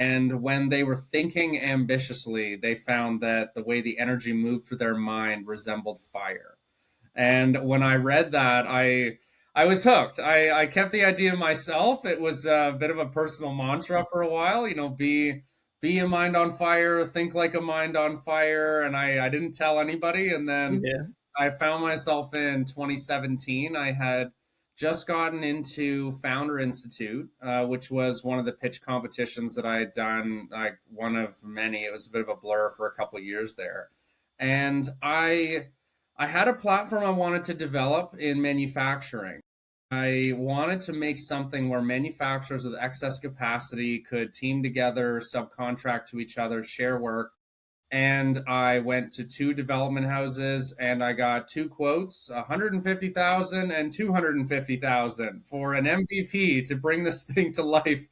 And when they were thinking ambitiously, they found that the way the energy moved through their mind resembled fire. And when I read that, I was hooked. I kept the idea to myself. It was a bit of a personal mantra for a while, be a mind on fire, think like a mind on fire. And I didn't tell anybody. And then Yeah. I found myself in 2017. I had just gotten into Founder Institute, which was one of the pitch competitions that I had done, like one of many. It was a bit of a blur for a couple of years there. And I had a platform I wanted to develop in manufacturing. I wanted to make something where manufacturers with excess capacity could team together, subcontract to each other, share work. And I went to two development houses and I got two quotes, 150,000 and 250,000 for an MVP to bring this thing to life,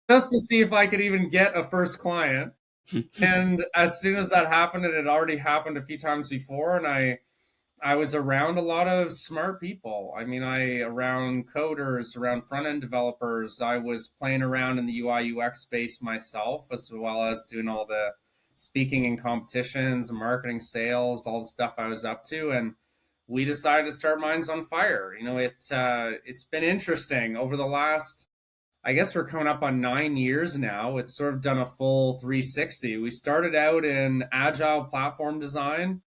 just to see if I could even get a first client. And as soon as that happened, it had already happened a few times before, and I was around a lot of smart people. I mean, I around coders, around front end developers. I was playing around in the UI UX space myself, as well as doing all the speaking in competitions, marketing, sales, all the stuff I was up to. And we decided to start Minds on Fire. It's been interesting over the last. I guess we're coming up on 9 years now. It's sort of done a full 360. We started out in agile platform design.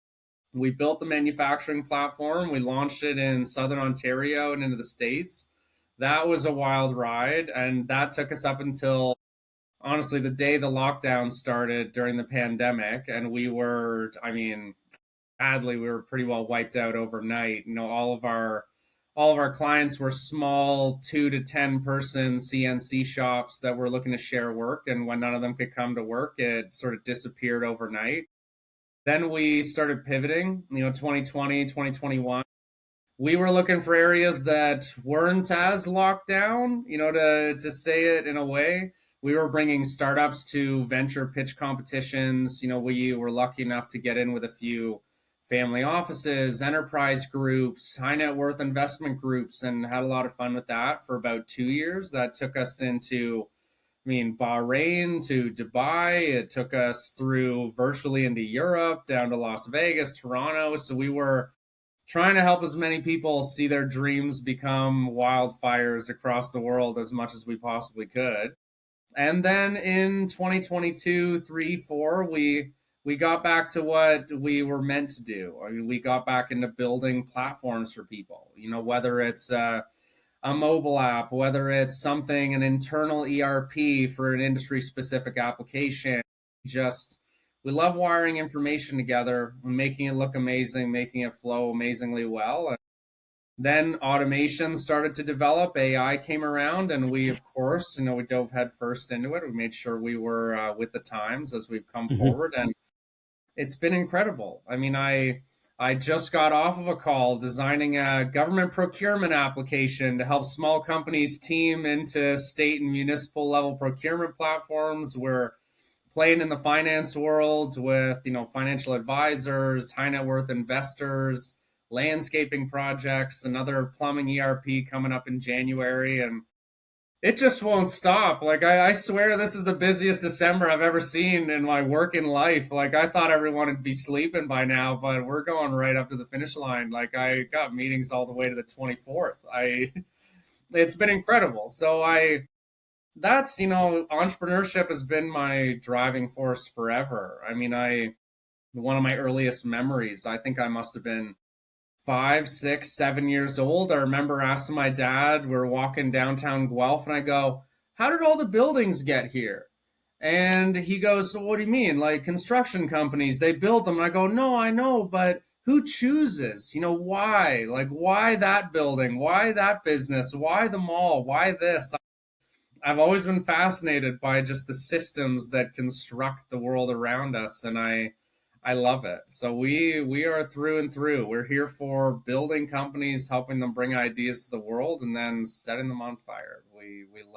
We built the manufacturing platform. We launched it in Southern Ontario and into the States. That was a wild ride. And that took us up until, honestly, the day the lockdown started during the pandemic. And sadly, we were pretty well wiped out overnight. All of our clients were small 2 to 10 person CNC shops that were looking to share work. And when none of them could come to work, it sort of disappeared overnight. Then we started pivoting, 2020, 2021. We were looking for areas that weren't as locked down, to say it in a way. We were bringing startups to venture pitch competitions. We were lucky enough to get in with a few family offices, enterprise groups, high net worth investment groups, and had a lot of fun with that for about 2 years. That took us into Bahrain to Dubai. It took us through virtually into Europe, down to Las Vegas, Toronto. So we were trying to help as many people see their dreams become wildfires across the world as much as we possibly could. And then in 2022, 3, 4, we got back to what we were meant to do. I mean, we got back into building platforms for people. Whether it's a mobile app, whether it's something, an internal ERP for an industry specific application. Just, we love wiring information together, making it look amazing, making it flow amazingly well. And then automation started to develop, AI came around, and we, of course, we dove headfirst into it. We made sure we were with the times as we've come Mhm. forward. And it's been incredible. I just got off of a call designing a government procurement application to help small companies team into state and municipal level procurement platforms. We're playing in the finance world with, financial advisors, high net worth investors, landscaping projects, another plumbing ERP coming up in January. And it just won't stop. Like I swear this is the busiest December I've ever seen in my working life. Like I thought everyone would be sleeping by now, but we're going right up to the finish line. Like I got meetings all the way to the 24th. I It's been incredible. So I that's, entrepreneurship has been my driving force forever. One of my earliest memories, I think I must have been 5, 6, 7 years old. I remember asking my dad, we were walking downtown Guelph, and I go, "How did all the buildings get here?" And he goes, "So what do you mean? Like construction companies, they build them." And I go, "No, I know, but who chooses? Why? Like, why that building? Why that business? Why the mall? Why this?" I've always been fascinated by just the systems that construct the world around us, and I love it. So we are through and through. We're here for building companies, helping them bring ideas to the world, and then setting them on fire. We love